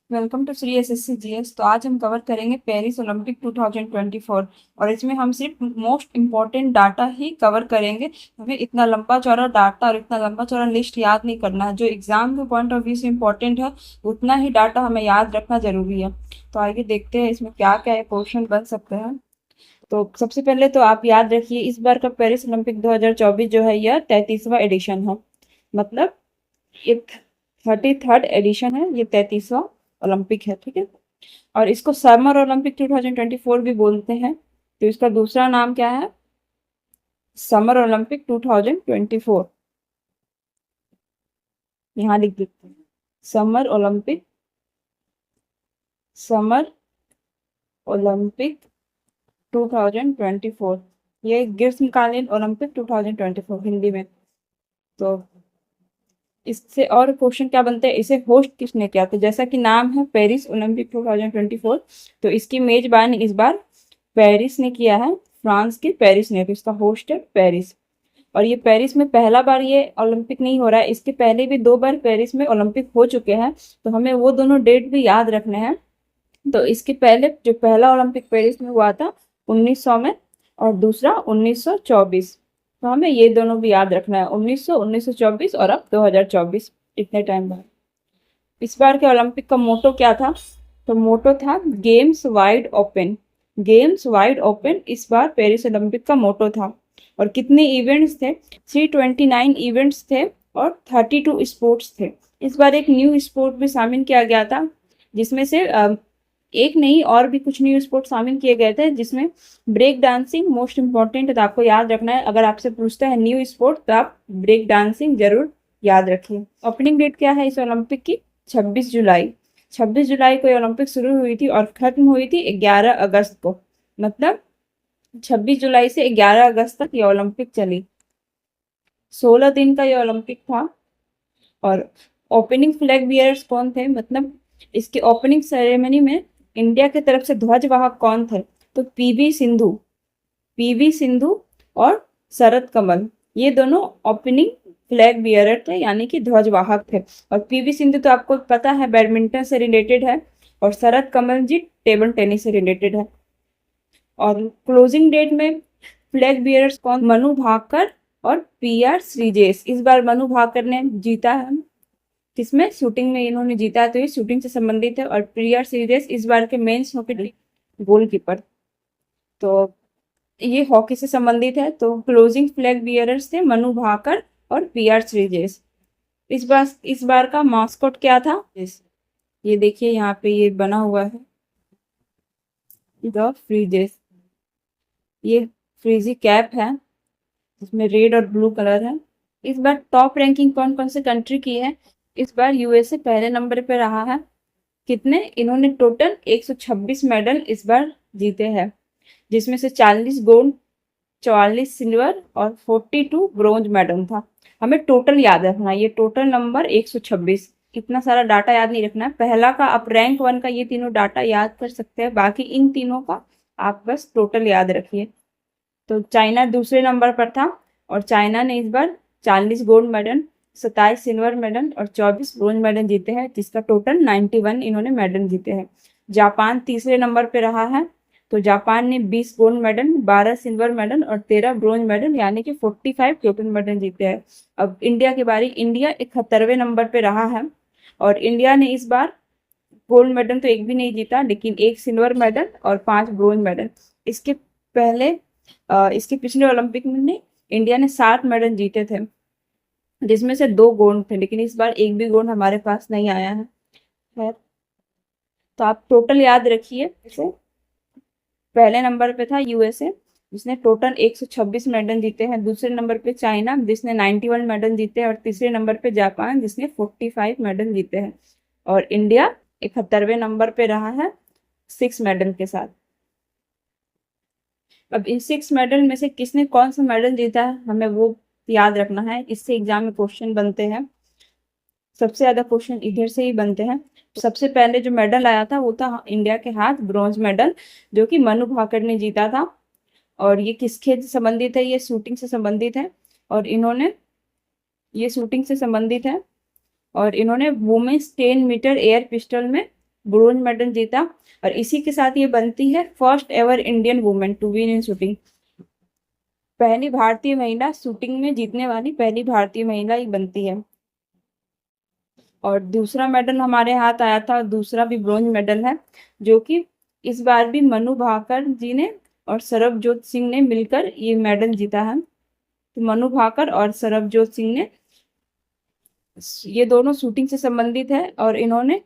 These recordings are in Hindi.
Welcome to Shri SSC GS. तो आज हम कवर करेंगे पेरिस ओलंपिक 2024 और इसमें हम सिर्फ मोस्ट इम्पॉर्टेंट डाटा ही कवर करेंगे। हमें इतना लंबा चौड़ा डाटा और इतना लंबा चौड़ा लिस्ट याद नहीं करना है। जो एग्जाम के पॉइंट ऑफ व्यू से इम्पोर्टेंट है उतना ही डाटा हमें याद रखना जरूरी है। तो आगे देखते हैं इसमें क्या क्या क्वेश्चन बन सकते हैं। तो सबसे पहले तो आप याद रखिए, इस बार का पेरिस ओलंपिक 2024 जो है यह 33वां एडिशन है। मतलब ये 33rd एडिशन है, ये 33वां ओलंपिक है। ठीक है। और इसको समर ओलंपिक 2024 भी बोलते हैं। तो इसका दूसरा नाम क्या है? Summer Olympic 2024। यहाँ लिख देते हैं समर ओलंपिक, समर ओलंपिक 2024। ये ग्रीष्मकालीन ओलंपिक 2024 हिंदी में। तो इससे और क्वेश्चन क्या बनते हैं, इसे होस्ट किसने किया था? जैसा कि नाम है पेरिस ओलंपिक 2024, तो इसकी मेजबानी इस बार पेरिस ने किया है, फ्रांस के पेरिस ने। तो इसका होस्ट है पेरिस। और ये पेरिस में पहला बार ये ओलंपिक नहीं हो रहा है, इसके पहले भी 2 बार पेरिस में ओलंपिक हो चुके हैं। तो हमें वो दोनों डेट भी याद रखने हैं। तो इसके पहले जो पहला ओलंपिक पेरिस में हुआ था 1900 में, और दूसरा 1924। तो हमें ये दोनों भी याद रखना है, 1900, 1924 और अब 2024, इतने टाइम बाद। इस बार के ओलंपिक का मोटो क्या था? तो मोटो था games wide open. Games wide open इस बार पेरिस ओलंपिक का मोटो था। और कितने इवेंट्स थे? 329 इवेंट्स थे और 32 स्पोर्ट्स थे। इस बार एक न्यू स्पोर्ट भी शामिल किया गया था, जिसमें से एक नहीं और भी कुछ न्यू स्पोर्ट शामिल किए गए थे, जिसमें ब्रेक डांसिंग मोस्ट इम्पॉर्टेंट है। तो आपको याद रखना है, अगर आपसे पूछता है न्यू स्पोर्ट तो आप ब्रेक डांसिंग जरूर याद रखिए। ओपनिंग डेट क्या है इस ओलंपिक की? 26 जुलाई। 26 जुलाई को ये ओलंपिक शुरू हुई थी और खत्म हुई थी 11 अगस्त को। मतलब 26 जुलाई से 11 अगस्त तक ये ओलंपिक चली। 16 दिन का ये ओलंपिक था। और ओपनिंग फ्लैग बियर्स कौन थे? मतलब इसके ओपनिंग सेरेमनी में इंडिया की तरफ से ध्वजवाहक कौन थे? तो पीवी सिंधु और शरद कमल, ये दोनों ओपनिंग फ्लैग बियरर थे, यानी कि ध्वजवाहक थे। और पीवी सिंधु तो आपको पता है बैडमिंटन से रिलेटेड है, और शरद कमल जी टेबल टेनिस से रिलेटेड है। और क्लोजिंग डेट में फ्लैग बियरर्स कौन? मनु भाकर और पीआर श्रीजेश। इस बार मनु भाकर ने जीता है, किसमें? शूटिंग में इन्होंने जीता है, तो ये शूटिंग से संबंधित है। और पीआर श्रीजेश इस बार के मेंस हॉकी गोलकीपर। तो ये हॉकी से संबंधित है। तो क्लोजिंग फ्लैग बियरर्स थे मनु भाकर और पीआर श्रीजेश। इस बार का मास्कॉट क्या था? ये देखिए यहाँ पे ये बना हुआ है, द फ्रीजेस। ये फ्रीजी कैप है, जिसमें रेड और ब्लू कलर है। इस बार टॉप रैंकिंग कौन कौन से कंट्री की है? इस बार यूएसए पहले नंबर पे रहा है। कितने? इन्होंने टोटल 126 मेडल इस बार जीते हैं, जिसमें से 40 गोल्ड, 44 सिल्वर और 42 ब्रोंज मेडल था। हमें टोटल याद रखना है, ये टोटल नंबर 126। इतना सारा डाटा याद नहीं रखना है। पहला का आप रैंक 1 का ये तीनों डाटा याद कर सकते हैं, बाकी इन तीनों का आप बस टोटल याद रखिए। तो चाइना दूसरे नंबर पर था, और चाइना ने इस बार 40 गोल्ड मेडल, 27 सिल्वर मेडल और 24 ब्रोंज मेडल जीते हैं, जिसका टोटल 91 इन्होंने मेडल जीते हैं। जापान तीसरे नंबर पे रहा है। तो जापान ने 20 गोल्ड मेडल, 12 सिल्वर मेडल और 13 ब्रोंज मेडल, यानी कि 45 टोटल मेडल जीते हैं। अब इंडिया की बारी। इंडिया 71वें नंबर पे रहा है, और इंडिया ने इस बार गोल्ड मेडल तो एक भी नहीं जीता, लेकिन 1 सिल्वर मेडल और 5 ब्रोंज मेडल। इसके पहले इसके पिछले ओलंपिक में इंडिया ने 7 मेडल जीते थे, जिसमें से 2 गोल्ड थे, लेकिन इस बार एक भी गोल्ड हमारे पास नहीं आया है। खैर, तो आप टोटल याद रखिए। जैसे पहले नंबर पे था यूएसए, जिसने टोटल 126 मेडल जीते हैं। दूसरे नंबर पे चाइना, जिसने 91 मेडल जीते हैं। और तीसरे नंबर पे जापान, जिसने 45 मेडल जीते हैं। और इंडिया 71वें नंबर पे रहा है 6 मेडल के साथ। अब इन 6 मेडल में से किसने कौन सा मेडल जीता है, हमें वो याद रखना है। इससे एग्जाम में क्वेश्चन बनते हैं, सबसे ज्यादा क्वेश्चन इधर से ही बनते हैं। सबसे पहले जो मेडल आया था वो था इंडिया के हाथ ब्रॉन्ज मेडल, जो कि मनु भाकर ने जीता था। और ये किस खेल से संबंधित है? ये शूटिंग से संबंधित है। और इन्होंने ये शूटिंग से संबंधित है, और इन्होंने वुमेन्स 10 मीटर एयर पिस्टल में ब्रोंज मेडल जीता। और इसी के साथ ये बनती है first ever Indian women to win in shooting. पहली भारतीय महिला शूटिंग में जीतने वाली पहली भारतीय महिला ही बनती है। और दूसरा मेडल हमारे हाथ आया था, दूसरा भी ब्रोंज मेडल है, जो कि इस बार भी मनु भाकर जी ने और सरबजोत सिंह ने मिलकर ये मेडल जीता है। तो मनु भाकर और सरबजोत सिंह ने, ये दोनों शूटिंग से संबंधित है और इन्होंने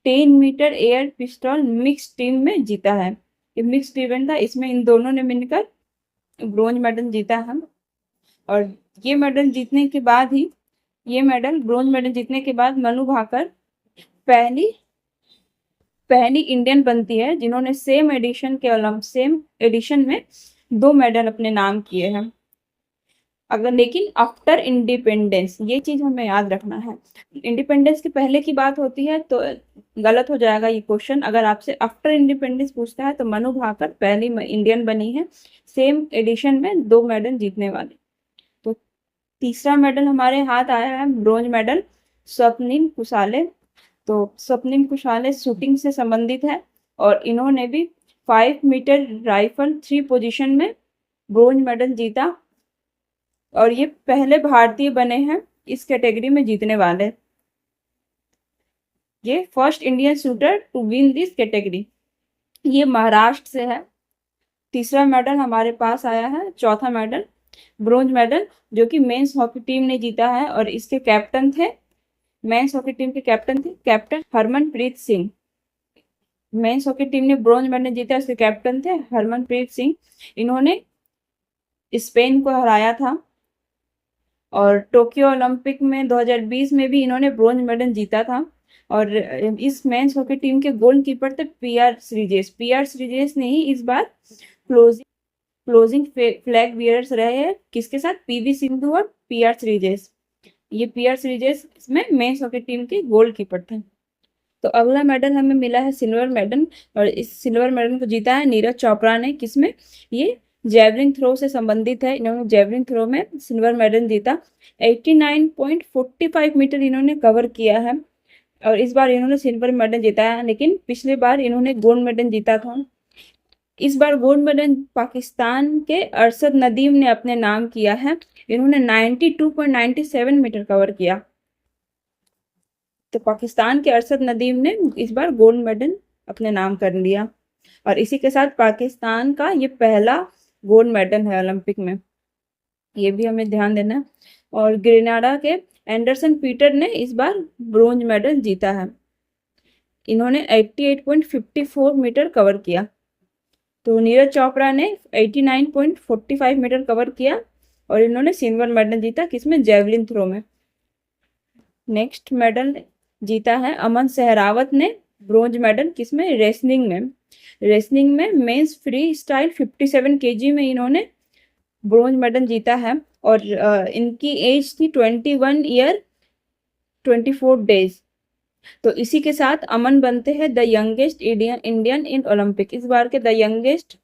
10 metre air pistol mix team में जीता है। ये मिक्स इवेंट था, इसमें इन दोनों ने मिलकर ब्रोंज मेडल जीता है। और ये मेडल जीतने के बाद ही, ये मेडल ब्रोंज मेडल जीतने के बाद मनु भाकर पहली पहली इंडियन बनती है जिन्होंने सेम एडिशन में 2 मेडल अपने नाम किए हैं। अगर लेकिन आफ्टर इंडिपेंडेंस, ये चीज हमें याद रखना है। इंडिपेंडेंस के पहले की बात होती है तो गलत हो जाएगा ये क्वेश्चन। अगर आपसे आफ्टर इंडिपेंडेंस पूछता है तो मनु भाकर पहली इंडियन बनी है सेम एडिशन में 2 मेडल जीतने वाली। तो तीसरा मेडल हमारे हाथ आया है ब्रोंज मेडल, स्वप्निल कुसाले। तो स्वप्निल कुसाले शूटिंग से संबंधित है और इन्होंने भी 5 मीटर राइफल 3 पोजीशन में ब्रोंज मेडल जीता और ये पहले भारतीय बने हैं इस कैटेगरी में जीतने वाले। ये first Indian shooter to win this category. ये महाराष्ट्र से है। तीसरा मेडल हमारे पास आया है, चौथा मेडल ब्रोंज मेडल, जो कि मेंस हॉकी टीम ने जीता है और इसके कैप्टन थे, मेंस हॉकी टीम के कैप्टन थे captain Harmanpreet Singh. Men's hockey team ने ब्रोंज मेडल जीता, इसके कैप्टन थे हरमनप्रीत सिंह। इन्होंने स्पेन को हराया था और टोक्यो ओलंपिक में 2020 में भी इन्होंने ब्रोंज मेडल जीता था। और इस मेंस हॉकी टीम के गोलकीपर थे पीआर श्रीजेश ने ही इस बार क्लोजिंग फ्लैग बियर्स रहे हैं, किसके साथ, पीवी सिंधु और पीआर श्रीजेश। ये पीआर श्रीजेश इसमें मेंस हॉकी टीम के गोलकीपर थे। तो अगला मेडल हमें मिला है सिल्वर मेडल और इस सिल्वर मेडल को जीता है नीरज चोपड़ा ने। किसमें, ये जेवलिन थ्रो से संबंधित है। इन्होंने जेवलिन थ्रो में सिल्वर मेडल जीता। 89.45 मीटर इन्होंने कवर किया है और इस बार इन्होंने सिल्वर मेडल जीता है, लेकिन पिछले बार इन्होंने गोल्ड मेडल जीता था। इस बार गोल्ड मेडल पाकिस्तान के अरशद नदीम ने अपने नाम किया है। इन्होंने 92.97 मीटर कवर किया। तो पाकिस्तान के अरशद नदीम ने इस बार गोल्ड मेडल अपने नाम कर लिया और इसी के साथ पाकिस्तान का ये पहला गोल्ड मेडल है ओलंपिक में, ये भी हमें ध्यान देना। और ग्रेनाडा के एंडरसन पीटर ने इस बार ब्रोंज मेडल जीता है। इन्होंने 88.54 मीटर कवर किया। तो नीरज चोपड़ा ने 89.45 मीटर कवर किया और इन्होंने सिल्वर मेडल जीता, किसमें, जेवलिन थ्रो में। नेक्स्ट मेडल जीता है अमन सहरावत ने ब्रोंज मेडल, किसमें, रेसलिंग में मेंस फ्री स्टाइल 57 केजी में इन्होंने ब्रोंज मेडल जीता है और इनकी एज थी 21 ईयर 24 डेज। तो इसी के साथ अमन बनते हैं the youngest Indian in Olympic. इस बार के the youngest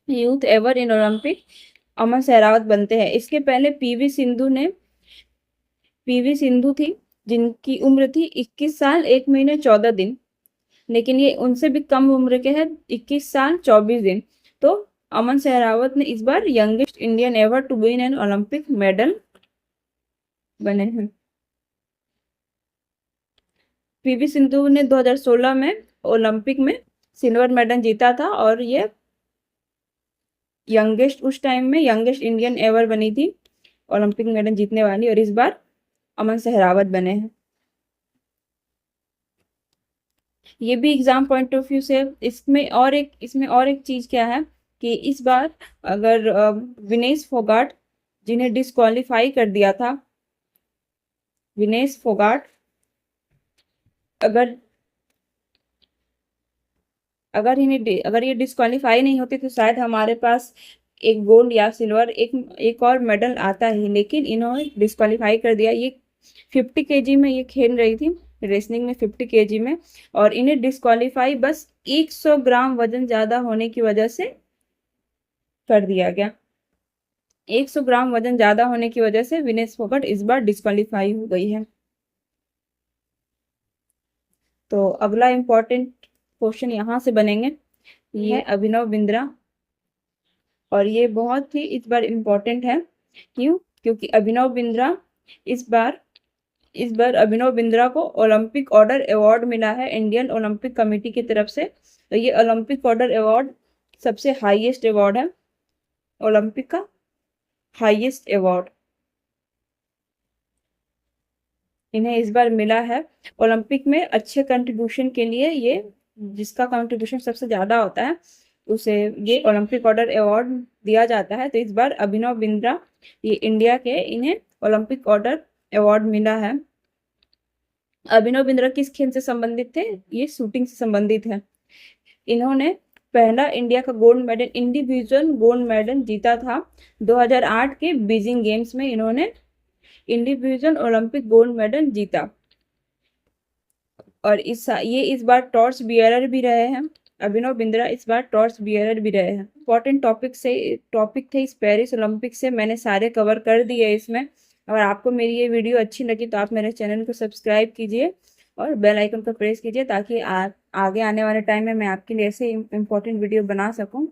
youth ever in Olympic Aman Sehrawat बनते हैं। इसके पहले पीवी सिंधु थी जिनकी उम्र थी 21 साल 1 महीने 14 दिन, लेकिन ये उनसे भी कम उम्र के हैं, 21 साल 24 दिन। तो अमन सहरावत ने इस बार youngest Indian ever to win an Olympic medal बने हैं। पीवी सिंधु ने 2016 में ओलंपिक में सिल्वर मेडल जीता था और ये उस टाइम में यंगेस्ट इंडियन एवर बनी थी ओलंपिक मेडल जीतने वाली, और इस बार अमन सहरावत बने हैं। ये भी एग्जाम पॉइंट ऑफ व्यू से इसमें और एक चीज क्या है कि इस बार अगर विनेश फोगाट, जिन्हें डिस्क्वालीफाई कर दिया था, विनेश फोगाट, अगर ये डिस्क्वालीफाई नहीं होती तो शायद हमारे पास एक गोल्ड या सिल्वर एक और मेडल आता ही, लेकिन इन्होंने डिस्क्वालीफाई कर दिया। ये 50 केजी में ये खेल रही थी, रेसलिंग में 50 केजी में, और इन्हें डिस्क्वालीफाई बस 100 ग्राम वजन ज्यादा होने की वजह से कर दिया गया। 100 ग्राम वजन ज्यादा होने की वजह से विनेश फोगाट इस बार डिस्क्वालीफाई हो गई है। तो अगला इम्पोर्टेंट क्वेश्चन यहाँ से बनेंगे, ये है अभिनव बिंद्रा। और ये बहुत ही इस बार इम्पोर्टेंट है। क्यों? क्योंकि अभिनव बिंद्रा इस बार अभिनव बिंद्रा को ओलंपिक ऑर्डर अवार्ड मिला है इंडियन ओलंपिक कमेटी की तरफ से। तो ये ओलंपिक ऑर्डर अवार्ड सबसे हाईएस्ट अवार्ड है, ओलंपिक का हाईएस्ट अवार्ड इन्हें इस बार मिला है। ओलंपिक में अच्छे कंट्रीब्यूशन के लिए ये, जिसका कंट्रीब्यूशन सबसे ज्यादा होता है उसे ये ओलंपिक ऑर्डर अवार्ड दिया जाता है। तो इस बार अभिनव बिंद्रा, ये इंडिया के, इन्हें ओलंपिक ऑर्डर अवार्ड मिला है। अभिनव बिंद्रा किस खेल से संबंधित थे? ये शूटिंग से संबंधित है। इन्होंने पहला इंडिया का gold medal, individual gold medal जीता था 2008 के बीजिंग गेम्स में। इन्होंने इंडिविजुअल ओलंपिक गोल्ड मेडल जीता। और ये इस बार टॉर्च बियरर भी रहे हैं। अभिनव बिंद्रा इस बार टॉर्च बियरर भी रहे हैं। इंपॉर्टेंट टॉपिक थे इस पेरिस ओलंपिक से, मैंने सारे कवर कर दिए इसमें। अगर आपको मेरी ये वीडियो अच्छी लगी तो आप मेरे चैनल को सब्सक्राइब कीजिए और बेल आइकन को प्रेस कीजिए, ताकि आगे आने वाले टाइम में मैं आपके लिए ऐसे इंपॉर्टेंट वीडियो बना सकूं।